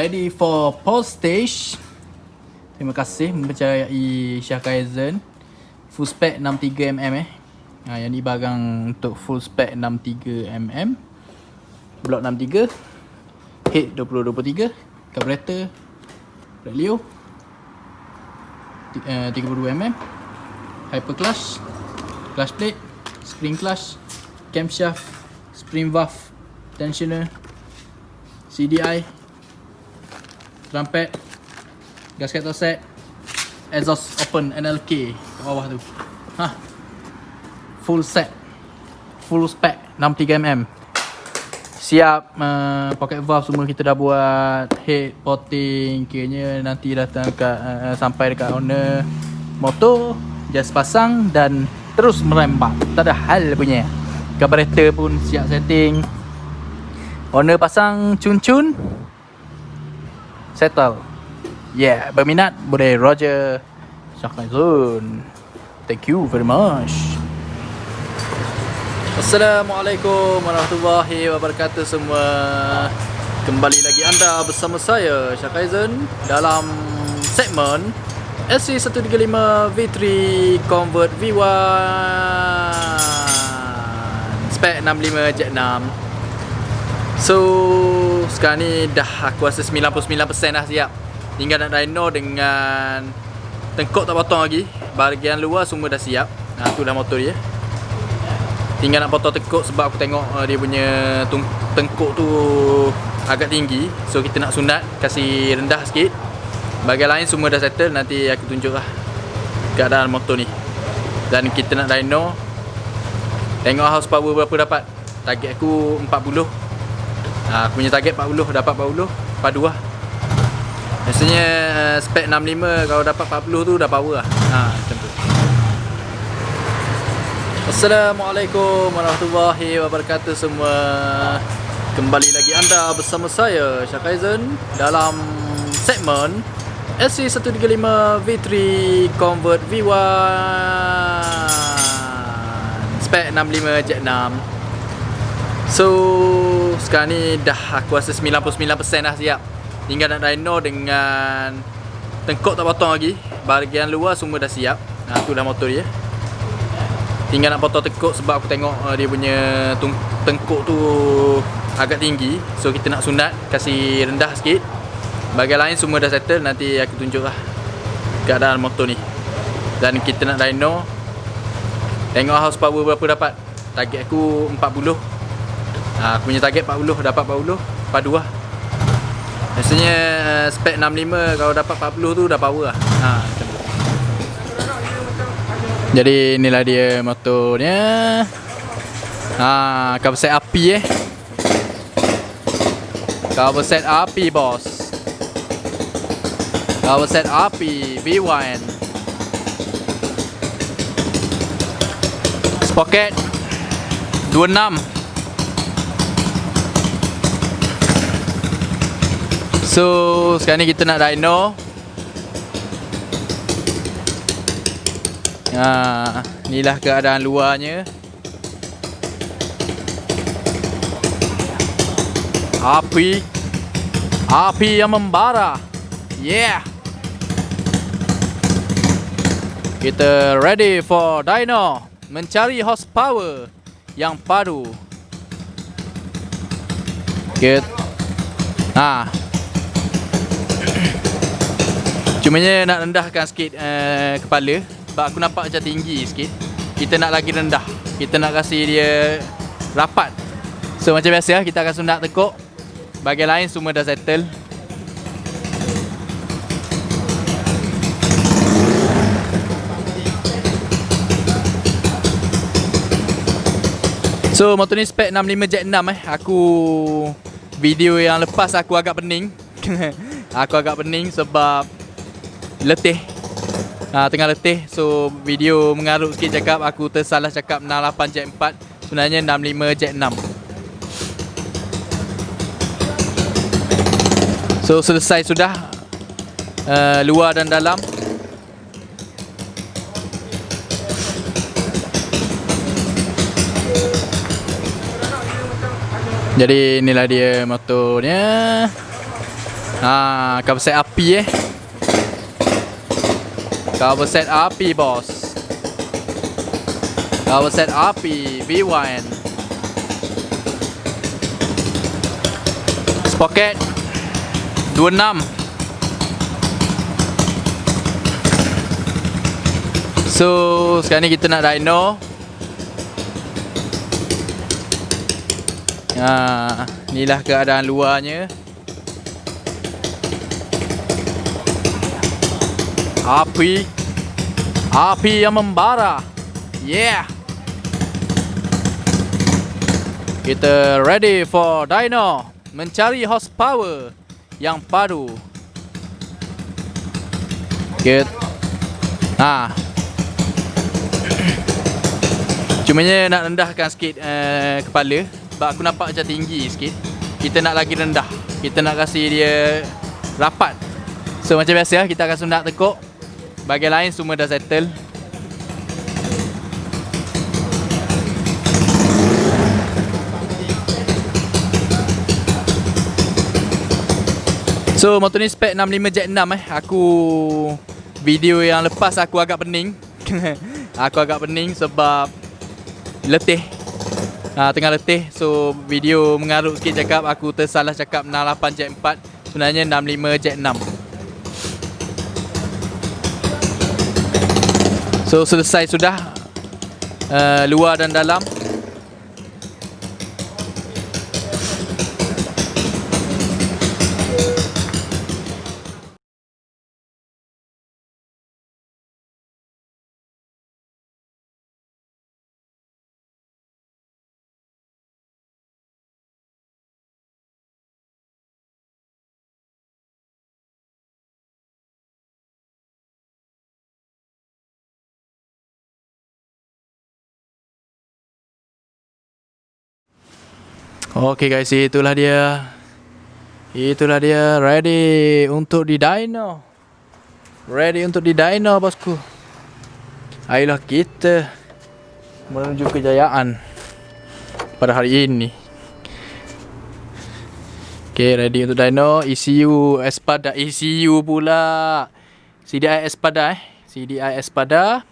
ready for post stage. Terima kasih mempercayai Shah Kaizen. Full spec 63mm yang ni barang untuk full spec 63mm. Block 63, head 2023, carburetor Red Leo 32mm, hyper clutch, clutch plate, spring clutch, camshaft, spring valve, tensioner, CDI, trumpet, gasket offset, exhaust open NLK kat bawah tu. Full set, full spec 63mm. Siap pocket valve semua kita dah buat. Head porting kiranya nanti datang sampai dekat owner motor, just pasang dan terus merembak. Tak ada hal punya. Carburetor pun siap setting. Owner pasang cun-cun, settle. Yeah, berminat boleh Roger Shah Kaizen. Thank you very much. Assalamualaikum warahmatullahi wabarakatuh semua. Kembali lagi anda bersama saya Shah Kaizen dalam segmen SC135 V3 Convert V1 spec 65 Jet 6. So sekarang ni dah aku rasa 99% dah siap. Tinggal nak dyno dengan tengkok tak potong lagi. Bahagian luar semua dah siap. Tu dah motor dia. Tinggal nak potong tengkok sebab aku tengok dia punya tengkok tu agak tinggi. So kita nak sunat, kasih rendah sikit. Bahagian lain semua dah settle. Nanti aku tunjuk lah keadaan motor ni. Dan kita nak dyno. Tengok horsepower berapa dapat. Target aku 40. Aku punya target 40, dapat 40 padu lah. Biasanya spec 65 kalau dapat 40 tu dah power lah. Macam tu. Assalamualaikum warahmatullahi wabarakatuh semua. Kembali lagi anda bersama saya Shah Kaizen dalam segmen SC135 V3 Convert V1 spec 65 Jet 6. So sekarang ni dah aku rasa 99% dah siap. Tinggal nak dyno dengan tengkok tak potong lagi. Bahagian luar semua dah siap. Tu dah motor dia. Tinggal nak potong tengkok sebab aku tengok dia punya tengkok tu agak tinggi. So kita nak sunat, kasih rendah sikit. Bahagian lain semua dah settle. Nanti aku tunjuk lah keadaan motor ni. Dan kita nak dyno. Tengok horsepower berapa dapat. Target aku 40. Aku punya target 40, dapat 40 padu lah. Biasanya spec 65 kalau dapat 40 tu dah power lah. Macam tu. Jadi inilah dia motornya. Cover set api Cover set api bos. Cover set api V1. Sprocket 26. So sekarang ni kita nak dyno. Inilah keadaan luarnya. Api yang membara. Yeah. Kita ready for dyno. Mencari horsepower yang padu. Cumanya nak rendahkan sikit kepala. Sebab aku nampak macam tinggi sikit. Kita nak lagi rendah. Kita nak kasih dia rapat. So macam biasa kita akan sunat tengkok. Bahagian lain semua dah settle. So motor ni spec 65 Jet 6 Aku video yang lepas aku agak pening. Aku agak pening sebab letih. Tengah letih. So video mengarut sikit cakap. Aku tersalah cakap 68 Jet 4. Sebenarnya 65 Jet 6. So selesai sudah luar dan dalam. Jadi inilah dia motornya. Cover set api Cover set api bos. Cover set api V1. Sprocket 26. So sekarang ni kita nak dyno. Inilah keadaan luarnya. Api yang membara. Yeah. Kita ready for dyno, mencari horsepower yang padu. Cumanya nak rendahkan sikit kepala, sebab aku nampak macam tinggi sikit. Kita nak lagi rendah. Kita nak kasih dia rapat. So macam biasa kita akan sundak tekuk. Bahagian lain semua dah settle. So motor ni spek 65 Jet 6 Aku video yang lepas aku agak pening. Aku agak pening sebab letih. Tengah letih. So video mengarut sikit cakap. Aku tersalah cakap 68 Jet 4. Sebenarnya 65 Jet 6. So selesai sudah luar dan dalam. Okay guys, itulah dia. Itulah dia, ready untuk di dyno. Ready untuk di dyno bosku. Ayolah kita menuju kejayaan pada hari ini. Okay, ready untuk dyno. ECU Espada. ECU pula CDI Espada CDI Espada.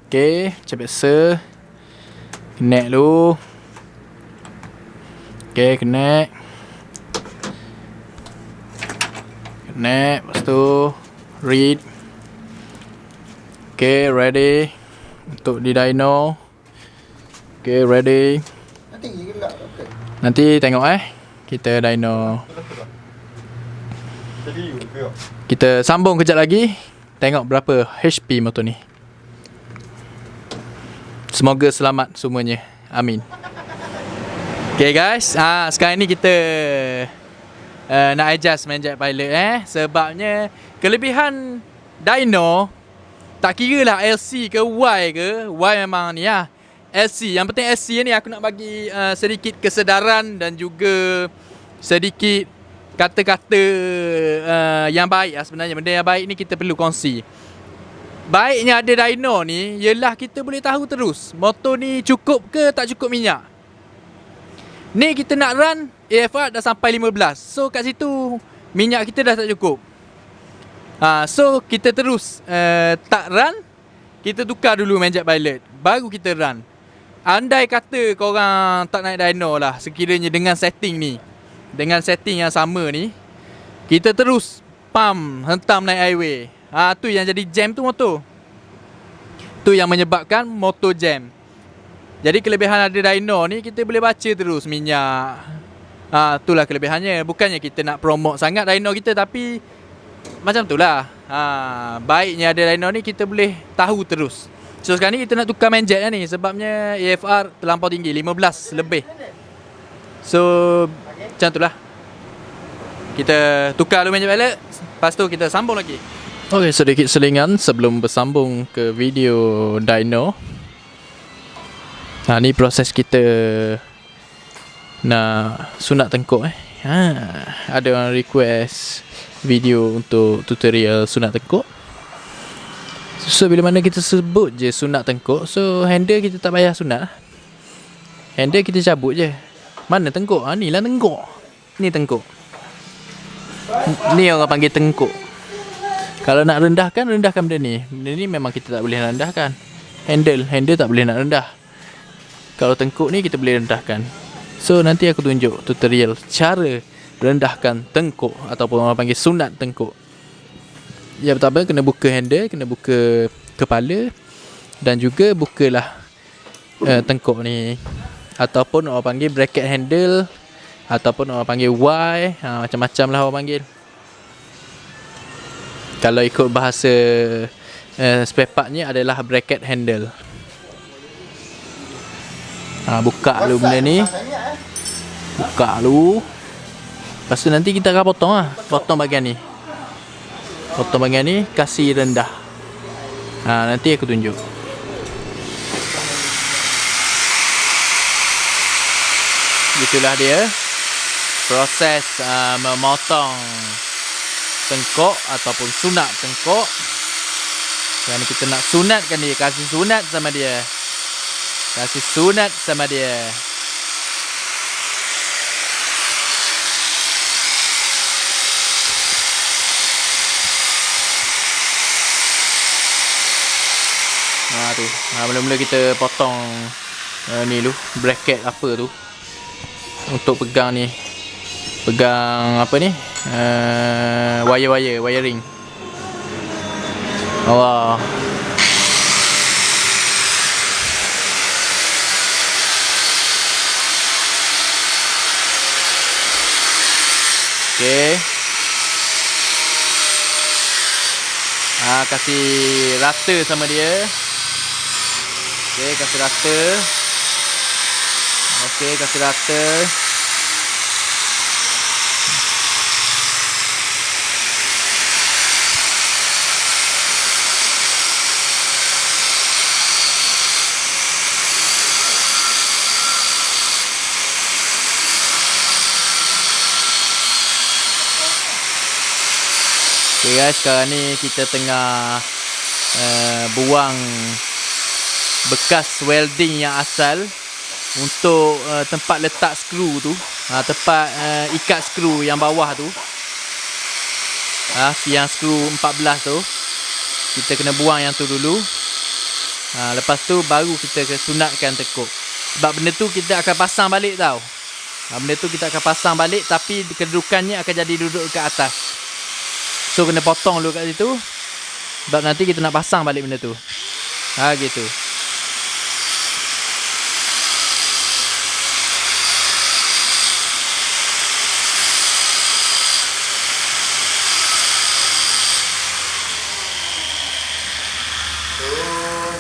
Okay, macam biasa. Connect dulu. Okay, connect. Lepas tu read. Okay, ready untuk di dyno. Okay, ready. Nanti tengok kita dyno. Kita sambung kejap lagi. Tengok berapa HP motor ni. Semoga selamat semuanya. Amin. Okay guys, sekarang ni kita nak adjust Menjet Pilot sebabnya kelebihan dyno tak kira lah LC ke Y ke. Y memang ni LC. Yang penting LC ni aku nak bagi sedikit kesedaran dan juga sedikit kata-kata yang baik lah sebenarnya. Benda yang baik ni kita perlu kongsi. Baiknya ada dyno ni ialah kita boleh tahu terus motor ni cukup ke tak cukup minyak. Ni kita nak run AFR dah sampai 15. So kat situ minyak kita dah tak cukup. So kita terus tak run. Kita tukar dulu Menjet Pilot, baru kita run. Andai kata korang tak naik dyno lah, sekiranya dengan setting ni, dengan setting yang sama ni, kita terus pump hentam naik highway. Tu yang jadi jam tu motor. Tu yang menyebabkan motor jam. Jadi kelebihan ada dyno ni, kita boleh baca terus minyak. Itulah kelebihannya. Bukannya kita nak promote sangat dyno kita, tapi macam tu lah. Baiknya ada dyno ni, kita boleh tahu terus. So sekarang ni kita nak tukar Menjet ni, sebabnya AFR terlampau tinggi, 15 lebih. So macam tu lah. Kita tukar dulu Menjet Pilot, lepas tu kita sambung lagi. Okay, sedikit selingan sebelum bersambung ke video dyno. Ni proses kita nak sunat tengkuk. Ada orang request video untuk tutorial sunat tengkuk. So bila mana kita sebut je sunat tengkuk, so handle kita tak payah sunat. Handle kita cabut je. Mana tengkuk? Ni lah tengkuk. Ni tengkuk. Ni orang panggil tengkuk. Kalau nak rendahkan benda ni. Benda ni memang kita tak boleh nak rendahkan. Handle tak boleh nak rendah. Kalau tengkuk ni kita boleh rendahkan. So nanti aku tunjuk tutorial cara rendahkan tengkuk ataupun orang panggil sunat tengkuk. Yang pertama kena buka handle, kena buka kepala dan juga bukalah tengkuk ni. Ataupun orang panggil bracket handle ataupun orang panggil Y, macam-macam lah orang panggil. Kalau ikut bahasa spare partnya adalah bracket handle. Buka dulu benda ni. Buka dulu. Lepas tu nanti kita akan potong lah. Potong bahagian ni. Potong bahagian ni, kasih rendah. Nanti aku tunjuk. Itulah dia proses memotong tengkuk ataupun sunat tengkuk. Kerana kita nak sunatkan dia, kasih sunat sama dia. Kasih sunat sama dia. Tu. Mula-mula kita potong ni dulu, bracket apa tu. Untuk pegang ni. Pegang apa ni? Wiring. Wah. Okey. Kasih rata sama dia. Okey, kasih rata. Okey, kasih rata. Okay guys, sekarang ni kita tengah buang bekas welding yang asal untuk tempat letak skru tu, tempat ikat skru yang bawah tu, yang skru 14 tu kita kena buang yang tu dulu. Lepas tu baru kita sunatkan tekuk. Sebab benda tu kita akan pasang balik tau. Benda tu kita akan pasang balik, tapi kedudukannya akan jadi duduk ke atas. So kena potong dulu kat situ. Sebab nanti kita nak pasang balik benda tu. Gitu.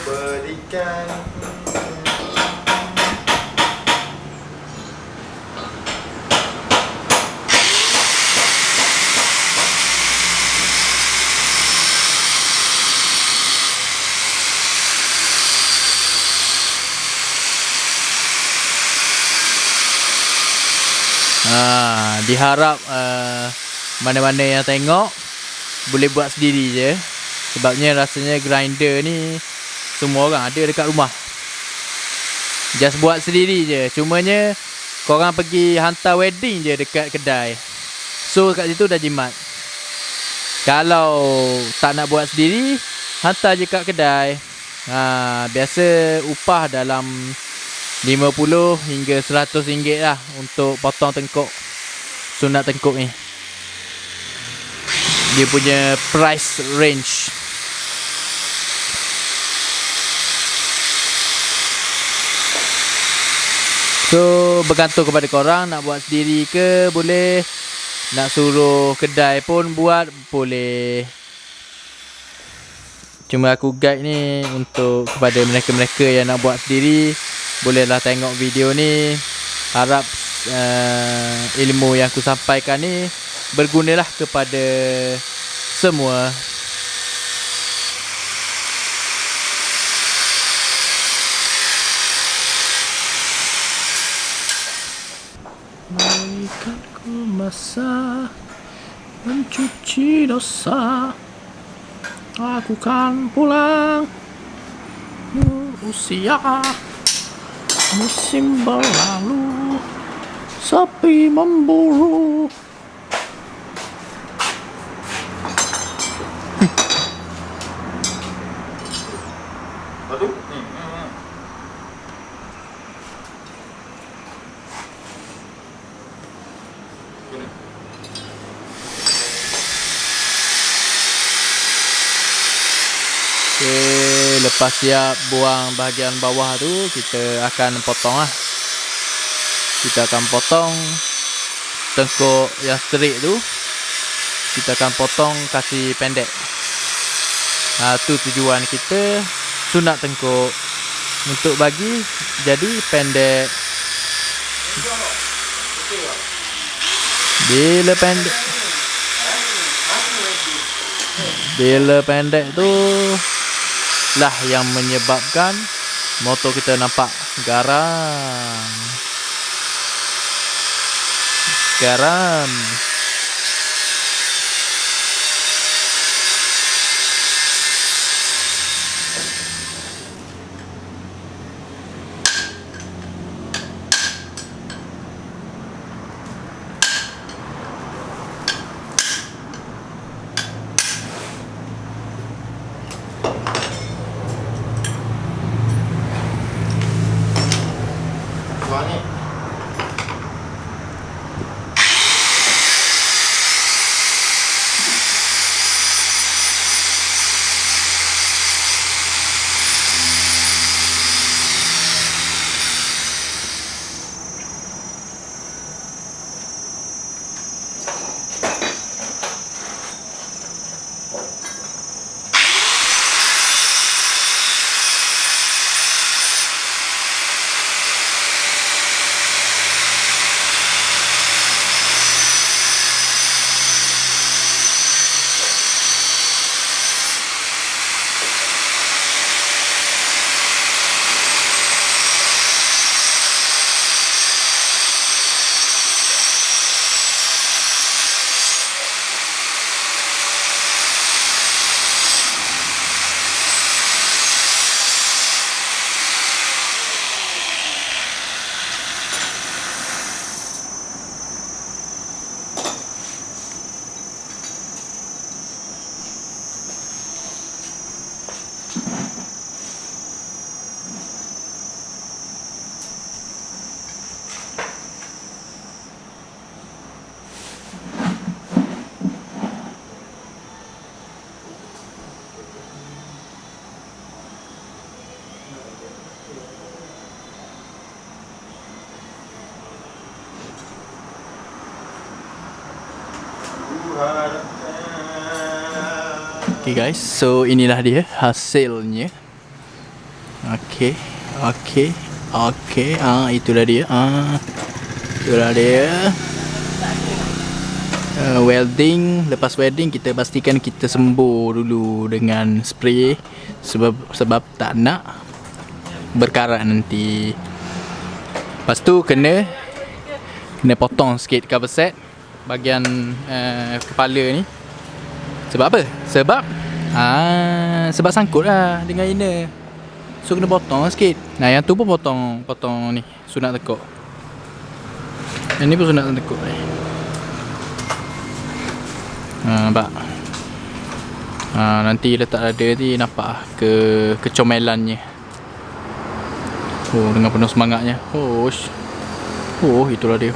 Berikan diharap mana-mana yang tengok boleh buat sendiri je. Sebabnya rasanya grinder ni semua orang ada dekat rumah. Just buat sendiri je. Cumanya korang pergi hantar wedding je dekat kedai. So kat situ dah jimat. Kalau tak nak buat sendiri, hantar je kat kedai. Biasa upah dalam 50 hingga 100 ringgit lah untuk potong tengkuk, sunat tengkuk ni. Dia punya price range. So bergantung kepada korang nak buat sendiri ke boleh, nak suruh kedai pun buat boleh. Cuma aku guide ni untuk kepada mereka-mereka yang nak buat sendiri, bolehlah tengok video ni. Harap ilmu yang aku sampaikan ni bergunalah kepada semua. Berikanku masa mencuci dosa, aku kan pulang usia. Musim berlalu, sepi memburu, Lepas tu ni. Gini. Okay, lepas siap buang bahagian bawah tu, kita akan potong lah. Kita akan potong tengkuk yang straight tu. Kita akan potong kasih pendek. Tu tujuan kita, sunat tengkuk untuk bagi jadi pendek. Bila pendek tu lah yang menyebabkan motor kita nampak garam. Buang ni. Okay guys, so inilah dia hasilnya. Okay. Itulah dia. Itulah dia. Welding. Lepas welding kita pastikan kita sembur dulu dengan spray sebab tak nak berkarat nanti. Lepas tu kena potong sikit cover set bahagian kepala ni. Sebab apa? Sebab sangkut lah dengan inner. So kena potong sikit. Nah yang tu pun potong ni sunat tekuk. Yang ni pun sunat tekuk ni. Nampak? Nanti letak dada ni nampak lah kecomelannya. Dengan penuh semangatnya. Itulah dia.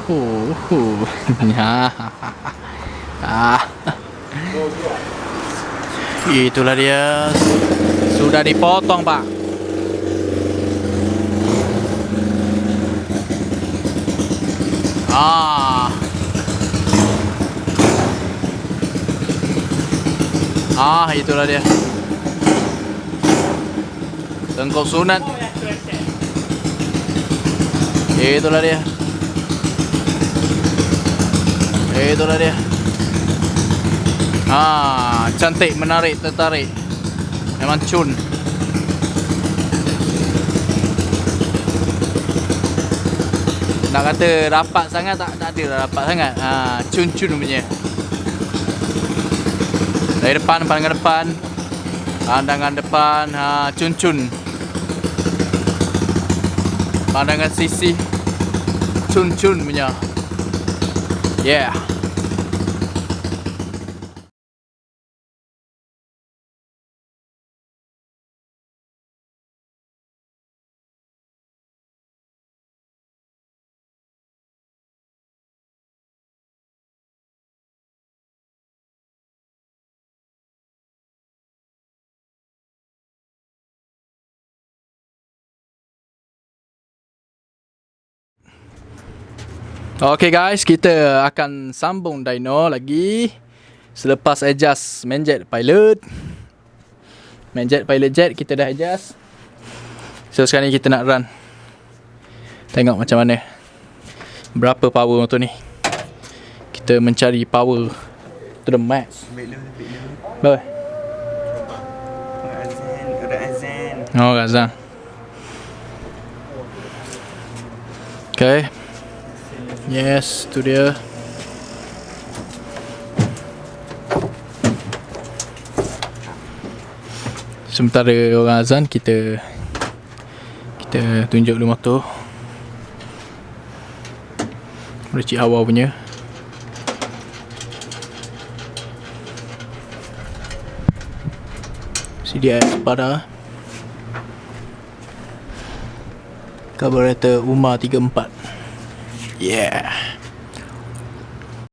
Itulah dia. Sudah dipotong, Pak. Itulah dia. Tengkuk sunat. Itulah dia. Cantik, menarik, tertarik. Memang cun. Nak kata rapat sangat tak ada dah rapat sangat. Cun-cun punya. Dari depan, pandangan depan. Pandangan depan, cun-cun. Pandangan sisi, cun-cun punya. Yeah. Okay guys, kita akan sambung dyno lagi selepas adjust main jet pilot. Main jet pilot jet kita dah adjust. So sekarang ni kita nak run. Tengok macam mana, berapa power motor ni. Kita mencari power to the max. Baik. Oh, azan. Okay. Yes, tu dia. Sementara orang azan, kita tunjuk dulu motor. Recik Hawa punya. CDI pada carburetor UMA 34. Yeah.